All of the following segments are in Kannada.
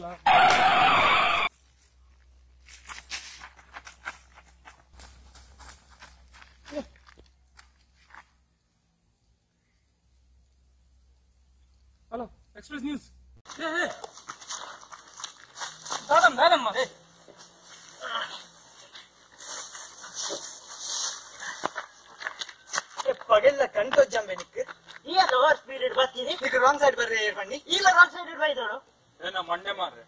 ಅಲ್ಲ. Hello, express news. தாதம்மா ಪಗೆಲ್ಲ ಕಣ್ಕೊಜ್ಜಂಬೆ ನಿಕ್ ಈಗ ಓವರ್ ಸ್ಪೀಡ್ ಬರ್ತೀನಿ. ಈಗ ರಾಂಗ್ ಸೈಡ್ ಬರ್ರೆ ಬನ್ನಿ. ಈಗ ರಾಂಗ್ ಸೈಡ್ ಬೈದೋಡು ಏನ ಮಂಡೆ ಮಾರ್ರೆ,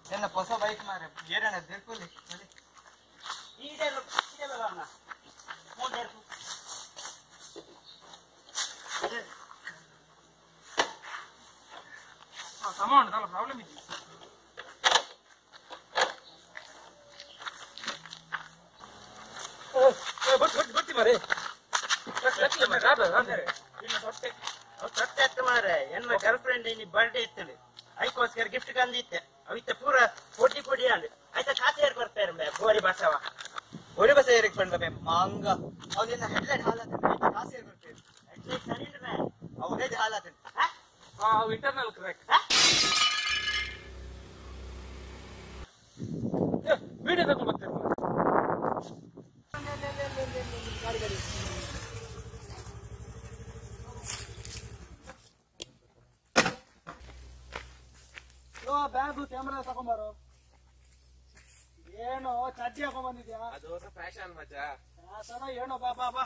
ಏನ ಹೊಸ ಬೈಕ್ ಮಾರ್ರೆ ಏರಣ ತಿಳ್ಕೊಳ್ಳಿ. ಈಡೆಲ್ಲ ಅಣ್ಣ ಮುಂದೆ ಸಮಾನ ಪ್ರಾಬ್ಲಮ್ ಇದೆ. ಗೊತ್ತಿ ಮಾರೆ ಸೊಟ್ಟೆ ಮಾರೆ ಎನ್ನ ಗರ್ಲ್ ಫ್ರೆಂಡ್ ಇನ್ನು ಬರ್ಡೇ ಇತ್ತಲು ಅದಕ್ಕೋಸ್ಕರ ಗಿಫ್ಟ್ ಕಂದಿತ್ತೆ ಅವಿತ್ತ ಪೂರ ಪೊಡಿ ಅಂದ್ ಆಯ್ತಾ ಖಾತೆ ಬರ್ತಾರೆ ಗೋರಿ ಬಸವ ഒരു ബസ് ഏറിക്ക് പണ്ടേ മാങ്ക അവന്റെ ഹെഡ്ലൈറ്റ് ಹಾಲಾತ ಕಾಸೇ ಬರ್ತೇವೆ. ಹೆಡ್ಲೈಟ್ ಸರಿ ಇಲ್ಲ ಅವನೇ ಹಾಲಾತ ಇಂಟರ್ನಲ್ ಕ್ರ್ಯಾಕ್. ವಿಡಿಯೋ ತಗೊಂಡು ಬರ್ತಾರೆ. ಬ್ಯಾಗು ಕ್ಯಾಮ್ರಾ ತಗೊಂಬಾರೋ. ಏನೋ ಚಡ್ಡಿ ಹಾಕೊಂಡ್ ಬಂದಿದ್ಯಾ? ಅದು ಹೊಸ ಫ್ಯಾಷನ್ ಮಜಾ. ಏನೋ ಬಾ ಬಾ ಬಾ.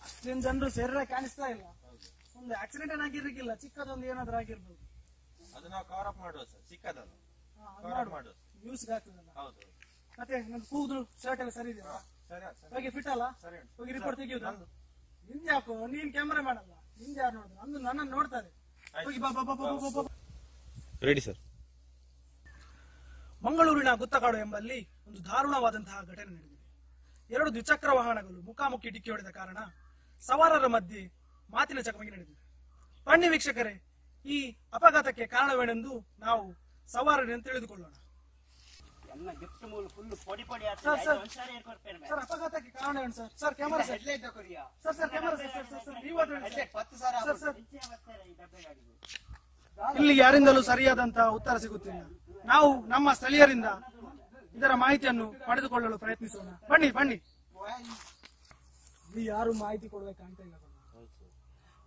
ಅಷ್ಟೇನ್ ಜನರು ಸೇರ ಕಾಣಿಸ್ತಾ ಇಲ್ಲ. ಒಂದು ಆಕ್ಸಿಡೆಂಟ್ ಏನಾಗಿರ್ಲಿಕ್ಕಿಲ್ಲ, ಚಿಕ್ಕದೊಂದು ಏನಾದ್ರೂ ಆಗಿರ್ಬೋದು. ಅದು ನಾವು ಕವರ್ ಅಪ್ ಮಾಡುವ ಸರ್, ಚಿಕ್ಕದಲ್ಲ ಮಾಡುವ ನ್ಯೂಸ್ಗೆ ಆಗ್ತದಲ್ಲ. ಹೌದು. ಮತ್ತೆ ನನ್ ಕೂದಲು ಶರ್ಟ್ ಎಲ್ಲ ಸರಿ ಇದೆಯಾ? ಹೋಗಿ ಫಿಟ್ ಅಲ್ಲ? ಹೋಗಿ ರಿಪೋರ್ಟ್ ತೆಗಿಯುದಾ? ನಿಂದ ಯಾಕೋ ನೀನ್ ಕ್ಯಾಮ್ರಾ ಮಾಡಲ್ಲ, ನಿಂದ ಯಾರು ನೋಡಿದ್ರು? ಅಂದು ನನ್ನನ್ನು ನೋಡ್ತಾರೆ. ಹೋಗಿ ಬಾ ಬಾ ಬಾ ಬಾ ಬಾ ಬಾ. Ready sir. ಮಂಗಳೂರಿನ ಗುತ್ತಕಾಡು ಎಂಬಲ್ಲಿ ಒಂದು ದಾರುಣವಾದಂತಹ ಘಟನೆ ನಡೆದಿದೆ. 2 ದ್ವಿಚಕ್ರ ವಾಹನಗಳು ಮುಖಾಮುಖಿ ಡಿಕ್ಕಿ ಹೊಡೆದ ಕಾರಣ ಸವಾರರ ಮಧ್ಯೆ ಮಾತಿನ ಚಕಮಕಿ ನಡೆದಿದೆ. ಬನ್ನಿ ವೀಕ್ಷಕರೇ, ಈ ಅಪಘಾತಕ್ಕೆ ಕಾರಣವೇನೆಂದು ನಾವು ಸವಾರರನ್ನು ತಿಳಿದುಕೊಳ್ಳೋಣ. ಸರ್, ಅಪಘಾತಕ್ಕೆ ಕಾರಣ ಏನು sir? Sir camera sir, sir camera sir, ಇಲ್ಲಿ ಯಾರಿಂದಲೂ ಸರಿಯಾದಂತಹ ಉತ್ತರ ಸಿಗುತ್ತಿಲ್ಲ. ನಾವು ನಮ್ಮ ಸ್ಥಳೀಯರಿಂದ ಇದರ ಮಾಹಿತಿಯನ್ನು ಪಡೆದುಕೊಳ್ಳಲು ಪ್ರಯತ್ನಿಸೋಣ. ಬನ್ನಿ ಬನ್ನಿ. ಇಲ್ಲಿ ಯಾರು ಮಾಹಿತಿ ಕೊಡ್ಬೇಕು ಅಂತ ಇಲ್ಲ.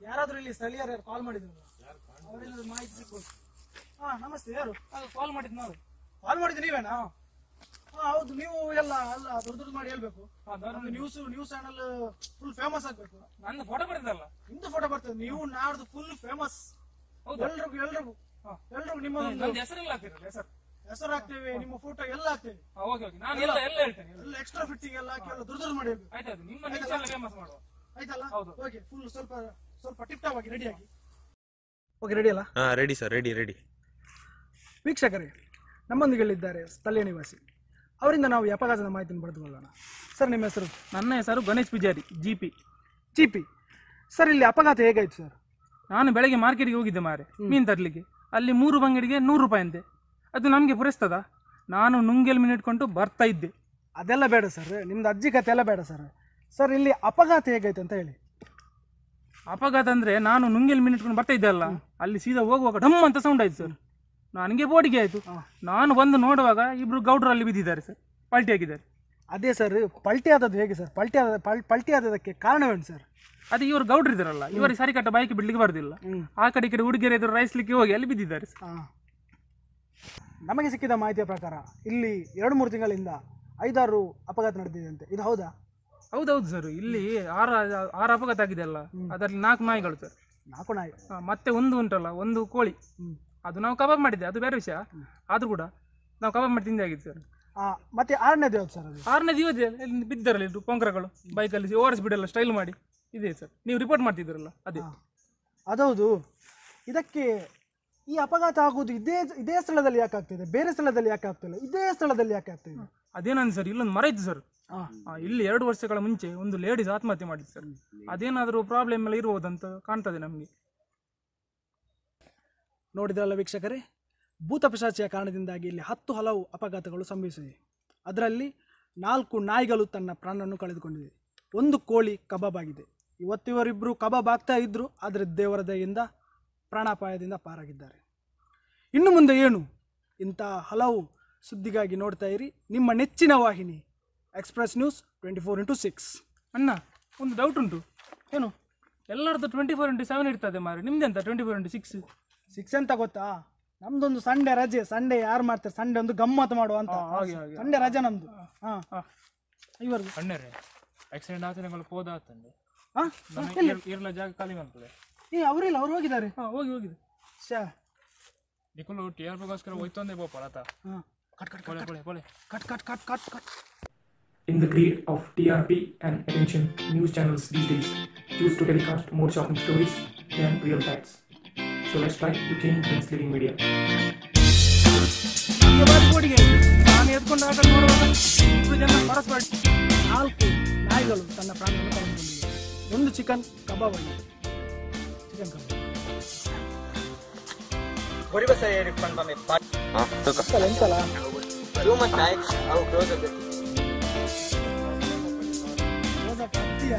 ಯಾರಾದ್ರೂ ಇಲ್ಲಿ ಸ್ಥಳೀಯರು ಕಾಲ್ ಮಾಡಿದ್ರು ಅವರೆಲ್ಲ ಮಾಹಿತಿ ಸಿಗ್ಬೋದು. ನಮಸ್ತೆ. ಯಾರು ಕಾಲ್ ಮಾಡಿದ್? ನಾವು ಕಾಲ್ ಮಾಡಿದ್ದು ನೀವೇನಾ? ಹೌದು. ನೀವು ಎಲ್ಲ ಅಲ್ಲ ದೊಡ್ಡ ಮಾಡಿ ಹೇಳ್ಬೇಕು. ನ್ಯೂಸ್ ಚಾನಲ್ ಫುಲ್ ಫೇಮಸ್ ಆಗ್ಬೇಕು. ನನ್ನ ಫೋಟೋ ಬರ್ತದಲ್ಲ, ನಿಮ್ದು ಫೋಟೋ ಬರ್ತದೆ. ನೀವು ನಾಡ್ದು ಫುಲ್ ಫೇಮಸ್. ಎಲ್ರಿಗೂ ನಿಮ್ಮ ಹೆಸರೆಲ್ಲ ಆಗ್ತಿರಲ್ಲ, ಹೆಸರು ಹಾಕ್ತೇವೆ, ನಿಮ್ಮ ಫೋಟೋ ಎಲ್ಲ ಹಾಕ್ತೇವೆ. ನಾನು ಎಲ್ಲ ಹೇಳ್ತೇನೆ. ಎಲ್ಲ ಎಕ್ಸ್ಟ್ರಾ ಫಿಟ್ಟಿಂಗ್ ಎಲ್ಲ ಹಾಕಿ ಎಲ್ಲ ದುರ್ದು ಮಾಡಿ ಹೇಳ್ಬೇಕು. ಆಯ್ತಾಯ್ತು, ನಿಮ್ಮ ಫೇಮಸ್ ಮಾಡುವ. ಆಯ್ತಲ್ಲ? ಓಕೆ, ಫುಲ್ ಸ್ವಲ್ಪ ಟಿಪ್ ಟಾಪ್ ಆಗಿ ರೆಡಿ ಆಗಿ. ಓಕೆ, ರೆಡಿ ಅಲ್ಲ? Ready sir, ready. ವೀಕ್ಷಕರೇ, ನಮ್ಮೊಂದಿಗೆಲ್ಲಿದ್ದಾರೆ ಸ್ಥಳೀಯ ನಿವಾಸಿ. ಅವರಿಂದ ನಾವು ಈ ಅಪಘಾತದ ಮಾಹಿತಿಯನ್ನು ಪಡೆದುಕೊಳ್ಳೋಣ. ಸರ್, ನಿಮ್ಮ ಹೆಸರು? ನನ್ನ ಹೆಸರು ಗಣೇಶ್ ಪೂಜಾರಿ, ಜಿಪಿ. ಸರ್, ಇಲ್ಲಿ ಅಪಘಾತ ಹೇಗಾಯ್ತು ಸರ್? ನಾನು ಬೆಳಗ್ಗೆ ಮಾರ್ಕೆಟ್ಗೆ ಹೋಗಿದ್ದೆ ಮಾರೆ ಮೀನು ತರಲಿಕ್ಕೆ. ಅಲ್ಲಿ 3 ಬಂಗಡಿಗೆ 100 ರೂಪಾಯಿ ಅಂತೆ. ಅದು ನಮಗೆ ಪುರಸ್ತದ? ನಾನು ನುಂಗೆಲ್ ಮೀನು ಇಟ್ಕೊಂಡು ಬರ್ತಾ ಇದ್ದೆ. ಅದೆಲ್ಲ ಬೇಡ ಸರ್, ನಿಮ್ದು ಅಜ್ಜಿ ಕತೆ ಎಲ್ಲ ಬೇಡ ಸರ್. ಸರ್, ಇಲ್ಲಿ ಅಪಘಾತ ಹೇಗಾಯ್ತು ಅಂತ ಹೇಳಿ. ಅಪಘಾತ ಅಂದರೆ ನಾನು ನುಂಗೆಲ್ ಮೀನು ಇಟ್ಕೊಂಡು ಬರ್ತಾ ಇದ್ದೆ ಅಲ್ಲ, ಅಲ್ಲಿ ಸೀದಾ ಹೋಗುವಾಗ ಡಮ್ ಅಂತ ಸೌಂಡ್ ಆಯ್ತು ಸರ್. ನನಗೆ ಬೋಡಿಗೆ ಆಯಿತು. ನಾನು ಬಂದು ನೋಡುವಾಗ 2 ಗೌಡ್ರು ಅಲ್ಲಿ ಬಿದ್ದಿದ್ದಾರೆ ಸರ್, ಪಲ್ಟಿ ಆಗಿದ್ದಾರೆ. ಅದೇ ಸರ್, ಪಲ್ಟಿ ಆದದ್ದು ಹೇಗೆ ಸರ್? ಪಲ್ಟಿ ಆದದಕ್ಕೆ ಕಾರಣವೇನು ಸರ್? ಅದು ಇವರು ಗೌಡ್ರು ಇದ್ದಾರಲ್ಲ, ಇವರಿಗೆ ಸರಿ ಕಟ್ಟ ಬೈಕ್ ಬಿಡ್ಲಿಕ್ಕೆ ಬರೋದಿಲ್ಲ. ಆ ಕಡೆ ಈ ಕಡೆ ಹುಡುಗಿಯರು ಎದುರು ರೈಸ್ಲಿಕ್ಕೆ ಹೋಗಿ ಅಲ್ಲಿ ಬಿದ್ದಿದ್ದಾರೆ. ನಮಗೆ ಸಿಕ್ಕಿದ ಮಾಹಿತಿಯ ಪ್ರಕಾರ ಇಲ್ಲಿ 2-3 ತಿಂಗಳಿಂದ 5-6 ಅಪಘಾತ ನಡೆದಿದೆ ಅಂತೆ. ಇದು ಹೌದಾ? ಹೌದೌದು ಸರ್, ಇಲ್ಲಿ 6 ಅಪಘಾತ ಆಗಿದೆ ಅಲ್ಲ, ಅದರಲ್ಲಿ 4 ನಾಯಿಗಳು ಸರ್. 4 ನಾಯಿ? ಮತ್ತೆ ಒಂದು ಕೋಳಿ. ಅದು ನಾವು ಕಬಾಬ್ ಮಾಡಿದ್ದೆ, ಅದು ಬೇರೆ ವಿಷಯ. ಆದ್ರೂ ಕೂಡ ನಾವು ಕಬಾಬ್ ಮಾಡಿ ತಿಂದೆ ಆಗಿತ್ತು ಸರ್. ಮತ್ತೆ 6ನೇದು ಯಾವ್ದು ಸರ್? 6ನೇದು ಇವತ್ತು ಬಿದ್ದಾರಲ್ಲ ಇದು ಪೊಂಕರಗಳು, ಬೈಕಲ್ಲಿ ಓವರ್ ಸ್ಪೀಡ್ ಎಲ್ಲ ಸ್ಟೈಲ್ ಮಾಡಿ ಇದೆ ಸರ್. ನೀವು ರಿಪೋರ್ಟ್ ಮಾಡ್ತಿದ್ದೀರಲ್ಲ ಅದೇ. ಅದೌದು. ಇದಕ್ಕೆ ಈ ಅಪಘಾತ ಆಗುವುದು ಇದೇ ಸ್ಥಳದಲ್ಲಿ ಯಾಕೆ ಆಗ್ತಿದೆ? ಬೇರೆ ಸ್ಥಳದಲ್ಲಿ ಯಾಕೆ ಆಗ್ತಿಲ್ಲ? ಇದೇ ಸ್ಥಳದಲ್ಲಿ ಯಾಕೆ ಆಗ್ತಿದೆ? ಅದೇನಂದ್ ಸರ್, ಇಲ್ಲೊಂದು ಮರ ಇತ್ತು ಸರ್. ಇಲ್ಲಿ 2 ವರ್ಷಗಳ ಮುಂಚೆ ಒಂದು ಲೇಡೀಸ್ ಆತ್ಮಹತ್ಯೆ ಮಾಡಿದ್ದು ಸರ್. ಅದೇನಾದರೂ ಪ್ರಾಬ್ಲಮ್ ಎಲ್ಲ ಇರ್ಬೋದಂತ ಕಾಣ್ತದೆ ನಮಗೆ. ನೋಡಿದ್ರಲ್ಲ ವೀಕ್ಷಕರೇ, ಭೂತ ಪಿಶಾಚಿಯ ಕಾರಣದಿಂದಾಗಿ ಇಲ್ಲಿ 10 ಹಲವು ಅಪಘಾತಗಳು ಸಂಭವಿಸಿವೆ. ಅದರಲ್ಲಿ 4 ನಾಯಿಗಳು ತನ್ನ ಪ್ರಾಣವನ್ನು ಕಳೆದುಕೊಂಡಿವೆ. 1 ಕೋಳಿ ಕಬಾಬ್ ಆಗಿದೆ. ಇವತ್ತಿವರಿಬ್ಬರು ಕಬಾಬ್ ಆಗ್ತಾ ಇದ್ರು, ಆದರೆ ದೇವರ ದಯೆಯಿಂದ ಪ್ರಾಣಾಪಾಯದಿಂದ ಪಾರಾಗಿದ್ದಾರೆ. ಇನ್ನು ಮುಂದೆ ಏನು ಇಂಥ ಹಲವು ಸುದ್ದಿಗಾಗಿ ನೋಡ್ತಾ ಇರಿ ನಿಮ್ಮ ನೆಚ್ಚಿನ ವಾಹಿನಿ ಎಕ್ಸ್ಪ್ರೆಸ್ ನ್ಯೂಸ್ 24x6. ಅಣ್ಣ ಒಂದು ಡೌಟ್ ಉಂಟು. ಏನು ಎಲ್ಲರದ್ದು 24x7 ಇರ್ತದೆ ಮಾರೆ, ನಿಮ್ದೆಂತ 24x6? 6 ಅಂತ ಗೊತ್ತಾ? ನಮ್ದೊಂದು ಸಂಡೇ ರಜೆ. ಸಂಡೇ ಯಾರು ಮಾಡ್ತಾರೆ? ಸಂಡೇ ಒಂದು ಗಮ್ಮತ್ತು ಮಾಡುವ ಅಂತ. ಸಂಡೇ ರಜೆ ನಮ್ದು. ಇವರ್ದು ಅಣ್ಣರೇ ಆಕ್ಸಿಡೆಂಟ್ ಆಚರಣೆಗಳು ಹೋದಾತಂದೆ ಇರಲ ಜಾಗ ಖಾಲಿ ಮಾಡ್ತದೆ. ಅವರಿಲ್ಲ, ಅವ್ರು ಹೋಗಿದ್ದಾರೆ. ಹೋಗಿದೆ ನಿಖಲು TRPಗೋಸ್ಕರ ಹೋಯ್ತಂದೆ ಬೋಪ ಆತ. In the greed of TRP and attention, news channels these days choose to telecast more shocking stories than real facts. So let's try to change the misleading media. ನಾನು ಎದ್ಕೊಂಡು ಆಟ ನೋಡುವಾಗ 2 ಜನ ಪರಸ್ಪರ 4 ನಾಯಿಗಳು ತನ್ನ ಪ್ರಾಣವನ್ನು ಕಳೆದುಕೊಂಡಿವೆ. ಒಂದು ಚಿಕನ್ ಕಬಾಬ್ ಆಗಿದೆ. ಚಿಕನ್ ಕಬಾಬ್ ಬರಿಬಸ ಏರಿಕೊಂಡು ಬಮ್ಮೆ ಎಂತಲ್ಲ ಟೂ ಮಚ್ ಆಯ್ತು. ಅವು ಕ್ಲೋಸ್ ರೋಸ ಪತ್ತಿಯ